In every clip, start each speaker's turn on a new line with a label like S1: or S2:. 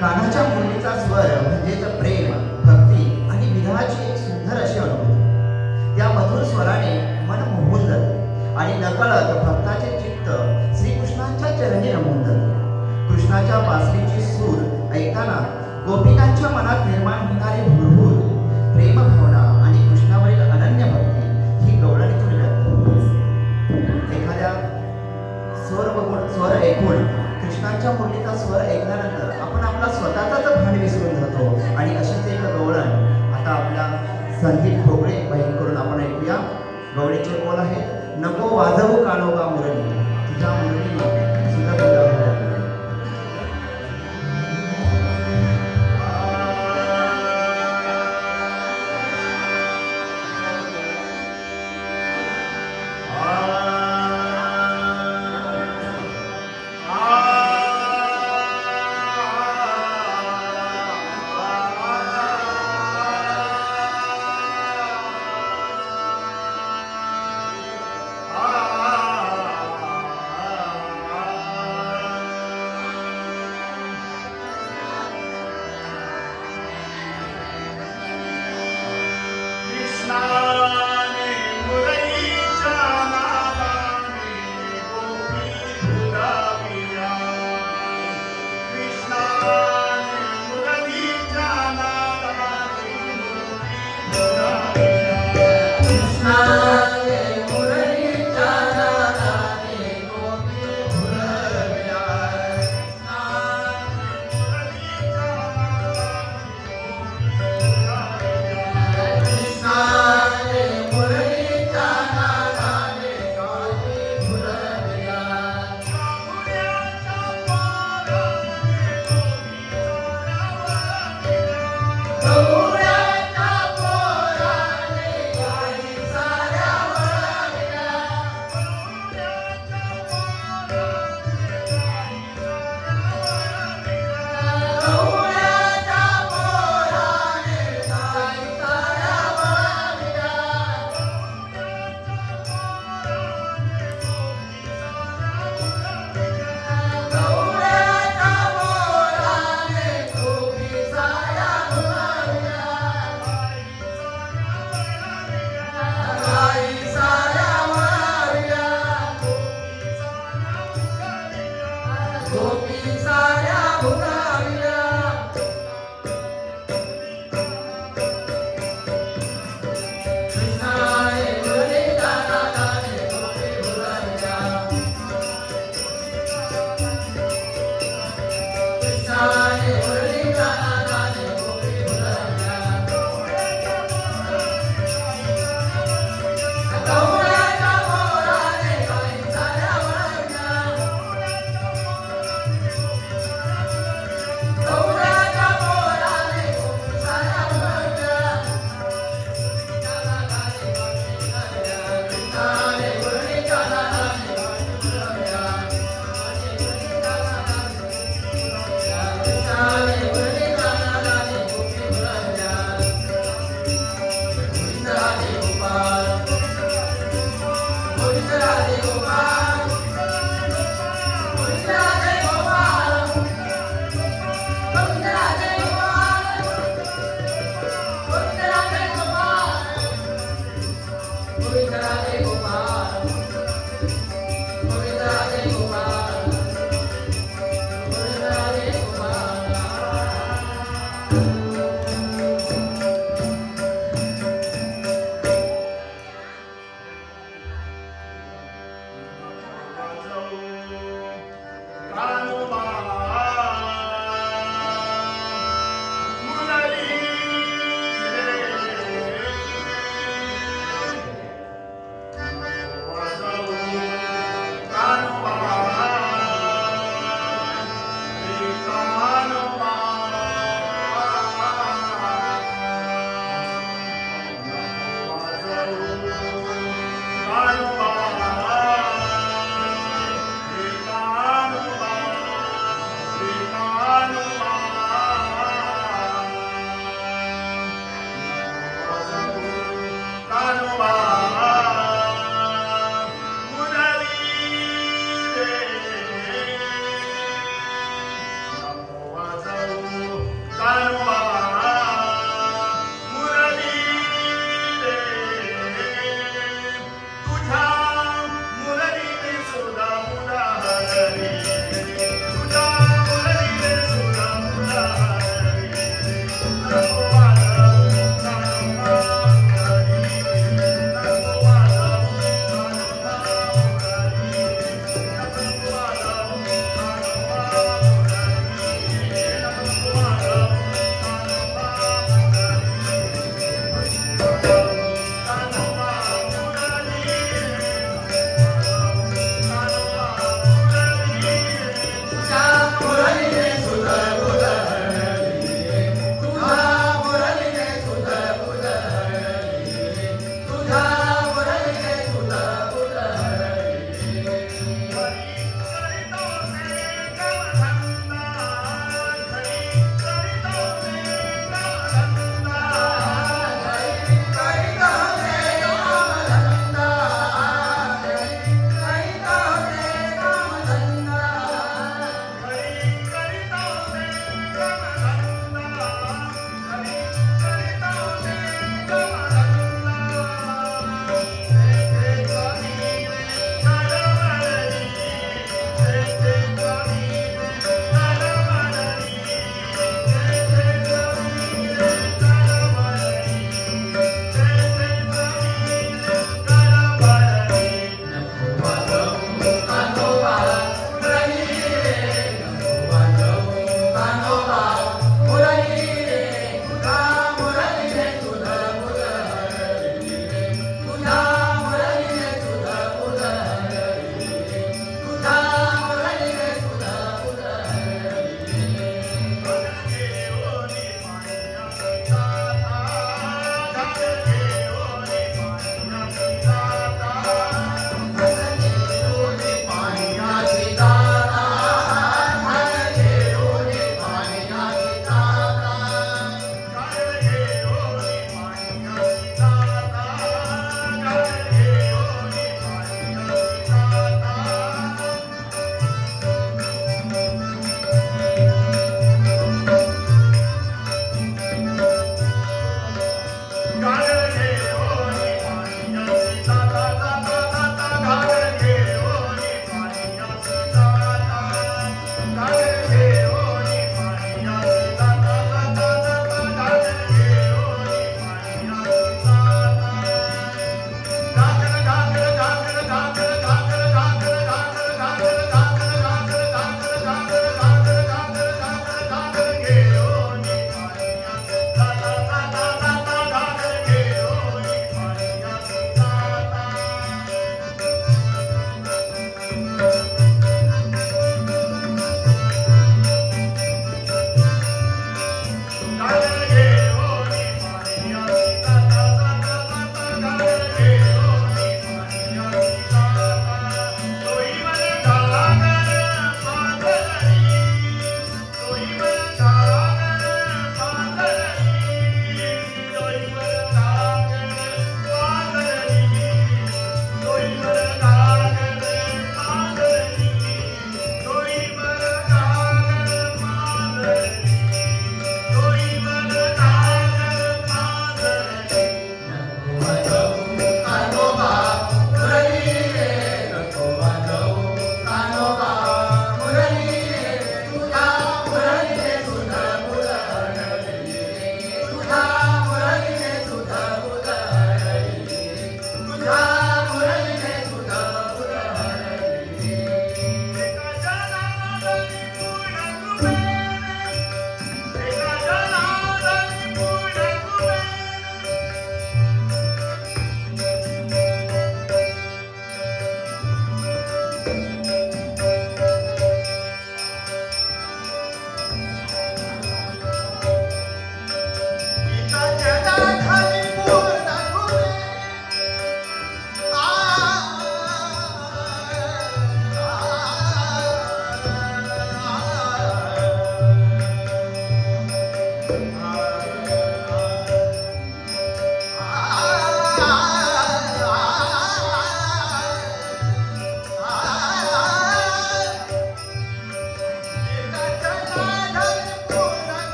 S1: कानाच्या मुरलीचा स्वर म्हणजेच प्रेम, भक्ती आणि विरहाची एक सुंदर अशी अनुभूती. त्या मधुर स्वराने मन मोहून जाते आणि नकळत भक्ताचे चित्त श्रीकृष्णांच्या चरणी रमून जाते. कृष्णाच्या बासरीची सूर ऐकताना गोपिकांच्या मनात निर्माण होणारी हुरहुर, प्रेम भावना आणि कृष्णावरील अनन्य भक्ती ही गवळणीतून मिळते. एखाद्या स्वर ऐकून कृष्णाच्या मुरलीचा स्वर ऐकल्यानंतर आपण आपला स्वतःचाच भान विसरून जातो. आणि अशीच एक गवळण आता आपल्या संदीप ठोकळे बहीणकडून आपण ऐकूया. गवळीचे बोल आहेत, नको वाजवू कानोबा मुरली, तुझ्या मुरली सुद्धा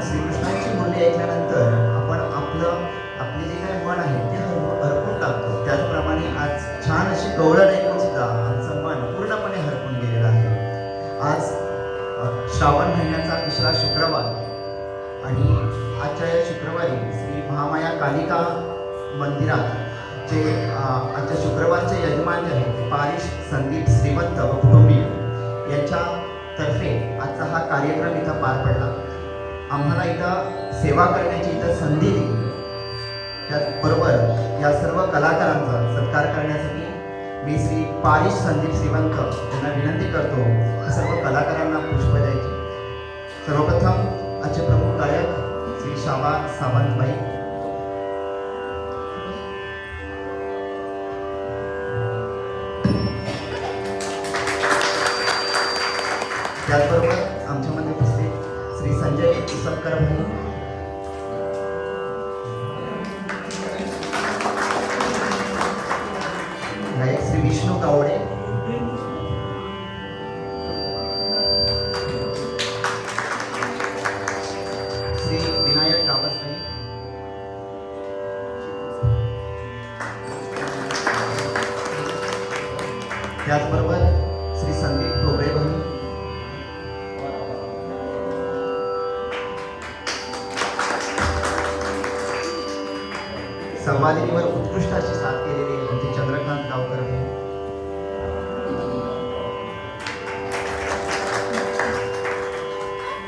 S1: श्रीकृष्णांची बोलणी ऐकल्यानंतर आपण आपले जे काही मन आहे ते हरपून टाकतो. त्याचप्रमाणे आज छान अशी गवळण ऐकून सुद्धा आमचं मन पूर्णपणे हरपून गेलेलं आहे. आज श्रावण महिन्याचा 3रा शुक्रवार आणि आजच्या या शुक्रवारी श्री महामाया कालिका मंदिरात जे आजच्या शुक्रवारचे यजमान जे आहेत पारिश संदीप श्रीमंत व कुटुंबीय यांच्यातर्फे आजचा हा कार्यक्रम इथं पार पडला. आम्हाला इथं सेवा करण्याची इथं संधी दिली. त्याचबरोबर या सर्व कलाकारांचा सत्कार करण्यासाठी मी श्री पारिश संदीप श्रीमंत यांना विनंती करतो की सर्व कलाकारांना पुष्प द्यायची. सर्वप्रथम आजचे प्रमुख गायक श्री शाबा सावंतबाई, त्याचबरोबर आमच्यामध्ये उपस्थित श्री संजय उसतकर भाई, गायक श्री विष्णू गावडे, श्री विनायक गावसबाई, त्याचबरोबर श्री संदीप ठोबळे भाई, संवादिनीवर उत्कृष्ट अशी साथ केलेली म्हणजे चंद्रकांत गावकर भाई,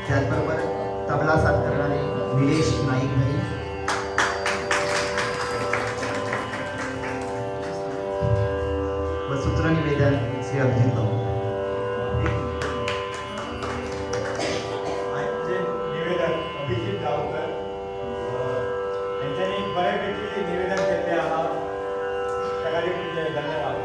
S1: त्याचबरोबर तबला साथ करणारे निलेश नाईक भाई, व सूत्रनिवेदन श्री अभिजित भाऊ.
S2: आजचे निवेदन अभिजित गावकर यांच्यानी बऱ्यापैकी निवेदन केले आहात. सगळ्यांनी धन्यवाद.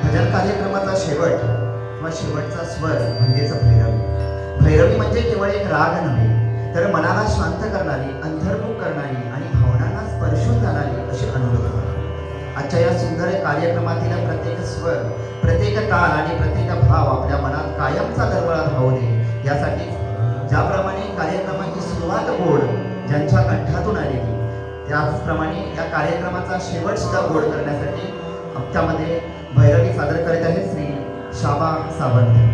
S1: भजन कार्यक्रमाचा शेवट किंवा शेवटचा स्वर म्हणजेच भैरवी. भैरवी म्हणजे केवळ एक राग नव्हे तर मनाला शांत करणारी, अंतर्मुख करणारी आणि भावनांना स्पर्शून जाणारी अशी अनुभूती. आजच्या या सुंदर कार्यक्रमातील प्रत्येक स्वर, प्रत्येक ताल आणि प्रत्येक भाव आपल्या मनात कायमचा दरवळा राहू दे यासाठी ज्याप्रमाणे कार्यक्रमाची सुरुवात गोड ज्यांच्या कंठातून आलेली, त्याचप्रमाणे या कार्यक्रमाचा शेवट सुद्धा गोड करण्यासाठी हप्त्यामध्ये भैरवी सादर करीत आहे श्री शाबा सावंत.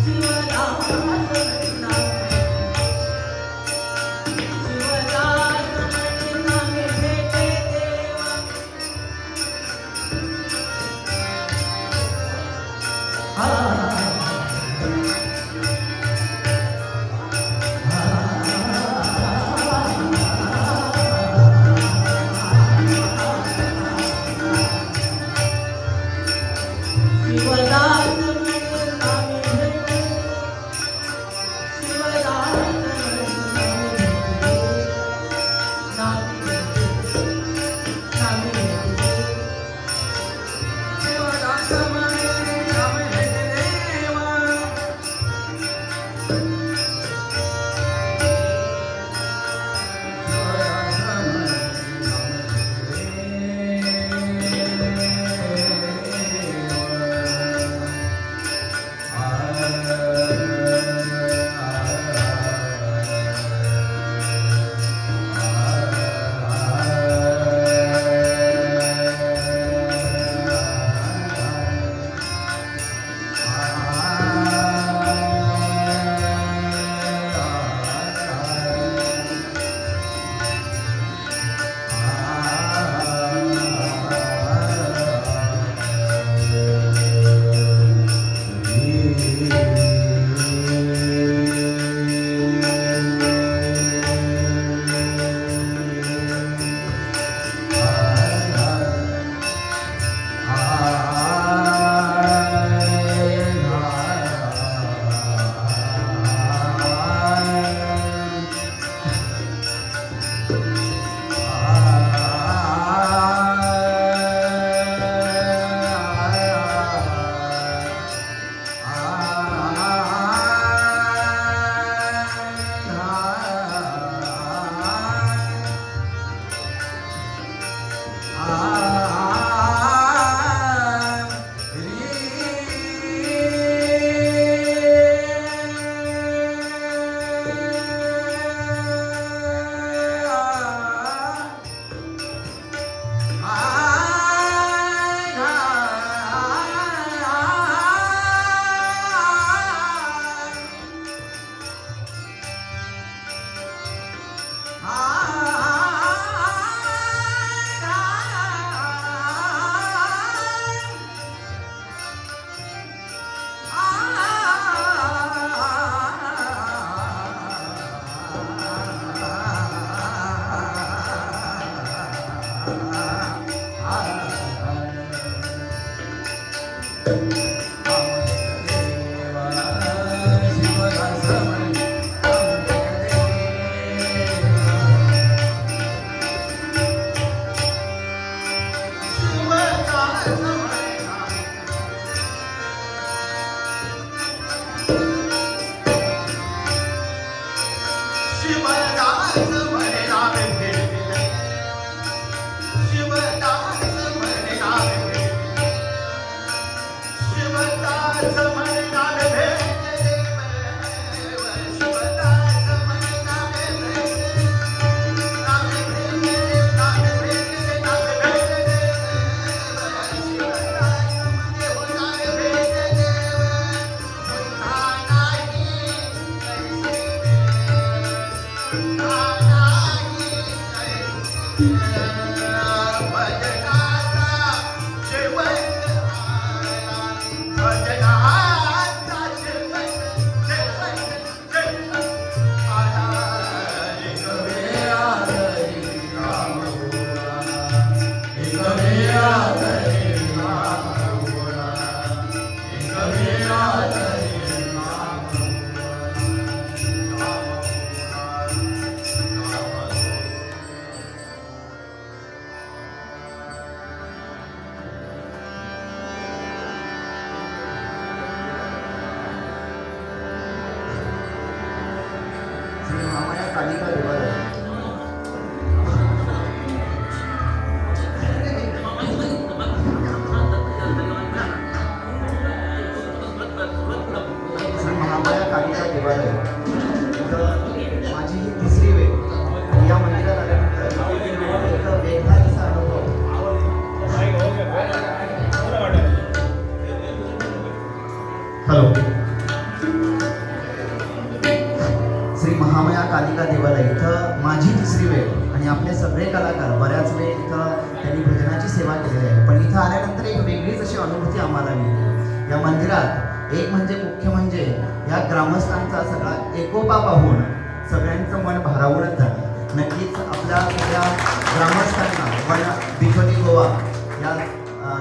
S3: शिवदास
S1: हॅलो श्री महामाया कालिका देवालय इथं माझी तिसरी वेळ आणि आपले सगळे कलाकार बऱ्याच वेळ इथं त्यांनी भजनाची सेवा केलेली आहे. पण इथं आल्यानंतर एक वेगळीच अशी अनुभूती आम्हाला मिळते. या मंदिरात एक मुख्य म्हणजे या ग्रामस्थांचा सगळा एकोपा पाहून सगळ्यांचं मन भारावूनच झालं. नक्कीच आपल्या सगळ्या ग्रामस्थांना वन बिखोली गोवा या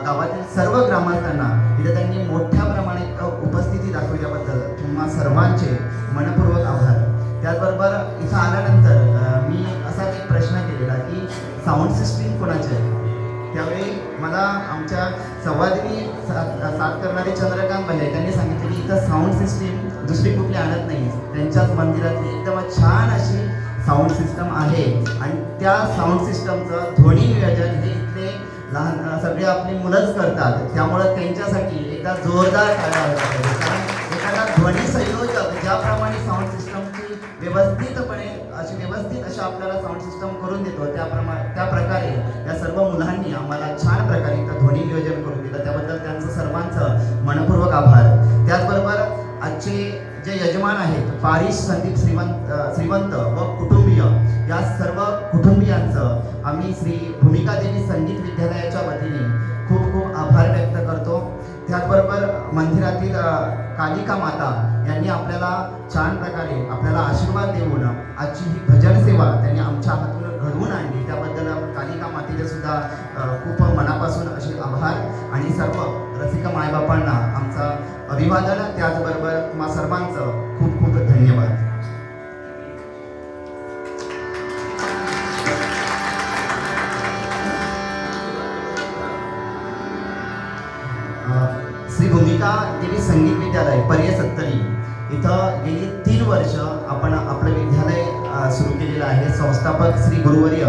S1: गावातील सर्व ग्रामस्थांना इथं त्यांनी मोठ्या प्रमाणात उपस्थिती दाखवल्याबद्दल तुम्हा सर्वांचे मनपूर्वक आभार. त्याचबरोबर इथं आल्यानंतर मी असाच एक प्रश्न केलेला की साऊंड सिस्टीम कोणाची आहे. त्यावेळी मला आमच्या संवादिनी साथ करणारे चंद्रकांत भाई त्यांनी सांगितले की इथं साऊंड सिस्टीम दुसरी कुठली आणत नाही, त्यांच्याच मंदिरातली एकदम छान अशी साऊंड सिस्टम आहे आणि त्या साऊंड सिस्टमचं ध्वनी नियोजन हे इथले लहान सगळे आपली मुलंच करतात. त्यामुळं त्यांच्यासाठी एकदा जोरदार टाळ्या वाजवल्या पाहिजे. कारण एखादा ध्वनी संयोजक ज्याप्रमाणे साऊंड सिस्टमची व्यवस्थित अशा आपल्याला साऊंड सिस्टम करून देतो त्या प्रकारे या सर्व मुलांनी आम्हाला छान प्रकारे इथं ध्वनी नियोजन करून दिलं. त्याबद्दल त्यांचं सर्वांचं मनपूर्वक आभार. त्याचबरोबर आजचे जे यजमान आहेत पारिश संदीप श्रीमंत व कुटुंबीय या सर्व कुटुंबियांचं आम्ही श्री भूमिका देवी संगीत विद्यालयाच्या वतीने खूप खूप आभार व्यक्त करतो. त्याचबरोबर मंदिरातील कालिका माता यांनी आपल्याला छान प्रकारे आपल्याला आशीर्वाद देऊन आजची ही भजन सेवा त्यांनी आमच्या हातून घडवून आणली. त्याबद्दल कालिका मातेचे सुद्धा खूप मनापासून असे आभार आणि सर्व रसिक मायबापांना आमचा अभिवादन. त्याचबरोबर तुम्हा सर्वांचं खूप खूप धन्यवाद. श्री भूमिका देवी संगीत विद्यालय पर्य सत्तरी इथं गेली 3 वर्ष आपण आपलं विद्यालय सुरू केलेलं आहे. संस्थापक श्री गुरुवर्य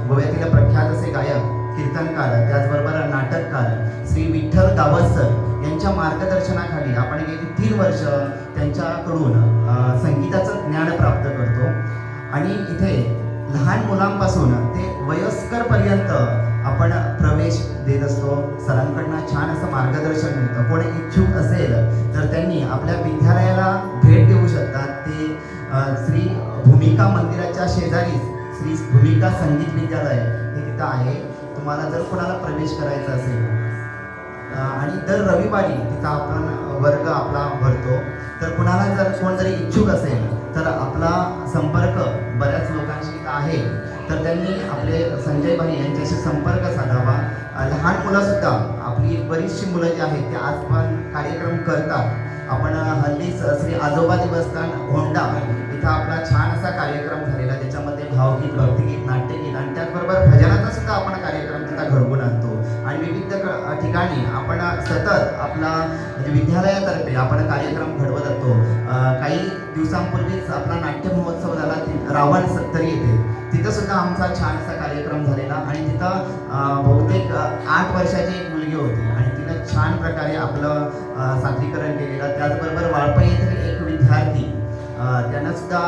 S1: गोव्यातील प्रख्यात असे गायक कीर्तनकार त्याचबरोबर नाटककार श्री विठ्ठल गावस सर यांच्या मार्गदर्शनाखाली आपण गेली 3 वर्ष त्यांच्याकडून संगीताचं ज्ञान प्राप्त करतो आणि इथे लहान मुलांपासून ते वयस्करपर्यंत आपण प्रवेश देत असतो. सरांकडनं छान असं मार्गदर्शन मिळतं. कोणी इच्छुक असेल तर त्यांनी आपल्या विद्यालयाला भेट देऊ शकतात. ते श्री भूमिका मंदिराच्या शेजारीच श्री भूमिका संगीत विद्यालय हे तिथं आहे. तुम्हाला जर कोणाला प्रवेश करायचा असेल आणि दर रविवारी तिथं आपण वर्ग आपला भरतो. तर कुणाला जर कोण जरी इच्छुक असेल तर आपला संपर्क बऱ्याच लोकांशी आहे तर त्यांनी आपले संजय भाई यांच्याशी संपर्क साधावा. लहान मुलंसुद्धा आपली बरीचशी मुलं जी आहेत ते आज पण कार्यक्रम करतात. आपण हल्लीच श्री आजोबा देवस्थान होंडा इथं आपला छान असा कार्यक्रम झालेला ज्याच्यामध्ये भावगीत भक्तिगीत नाट्यगीत आणि त्याचबरोबर भजनाचा सुद्धा आपण कार्यक्रम तिथं घडवून आणतो आणि विविध ठिकाणी आपण सतत आपला विद्यालयातर्फे आपण कार्यक्रम घडवत असतो. काही दिवसांपूर्वीच आपला नाट्य महोत्सव झाला रावण सत्तरी येथे. तिथं सुद्धा आमचा छान असा कार्यक्रम झालेला आणि तिथं बहुतेक 8 वर्षाची एक मुलगी होती आणि तिनं छान प्रकारे आपलं सादरीकरण केलेलं. त्याचबरोबर वाळपई येथील एक विद्यार्थी त्यांना सुद्धा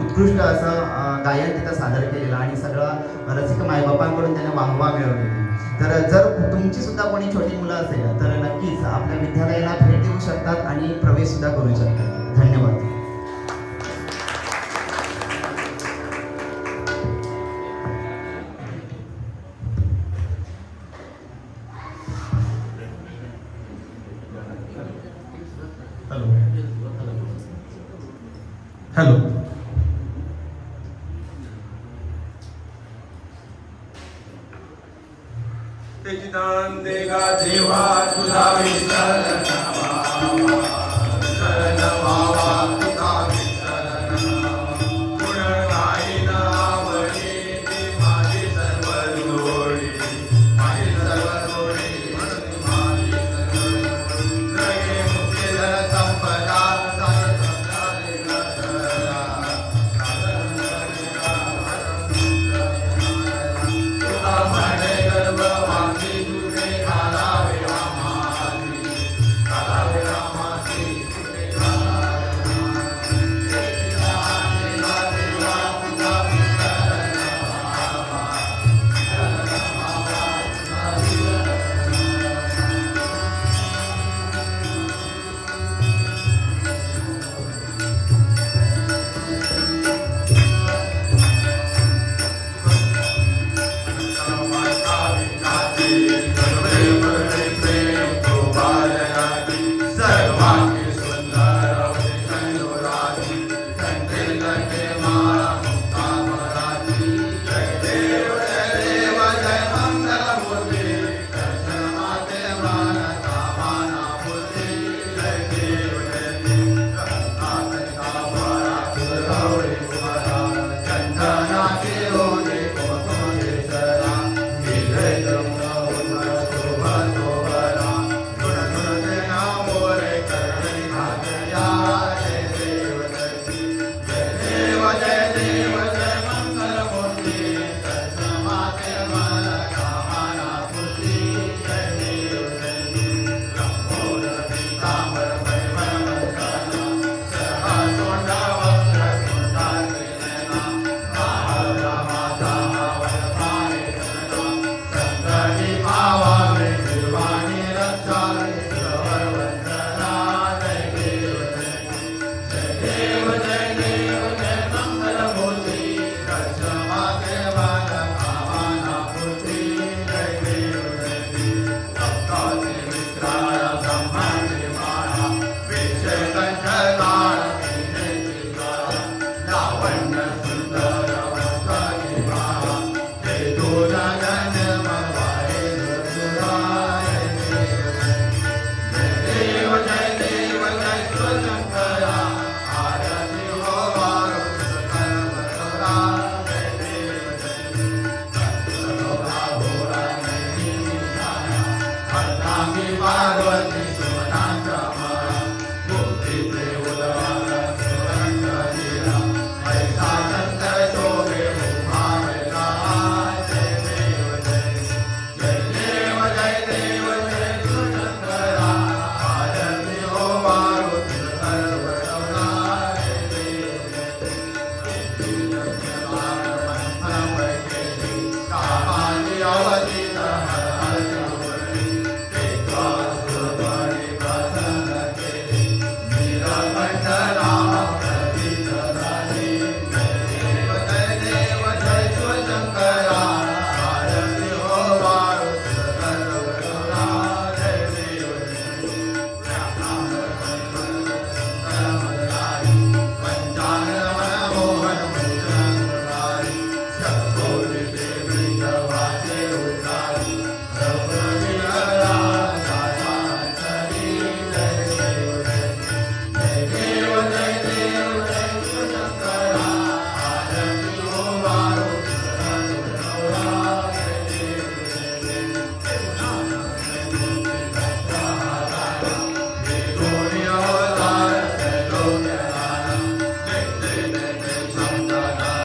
S1: उत्कृष्ट असं गायन तिथं सादर केलेलं आणि सगळं रसिक मायबापांकडून त्यांना वाहवा मिळवलेली. तर जर तुमची सुद्धा कोणी छोटी मुलं असेल तर नक्कीच आपल्या विद्यालयाला भेट देऊ शकतात आणि प्रवेश सुद्धा करू शकतात. धन्यवाद.
S3: हॅलो. त्याची दान देगा देवा तुझा विठ्ठल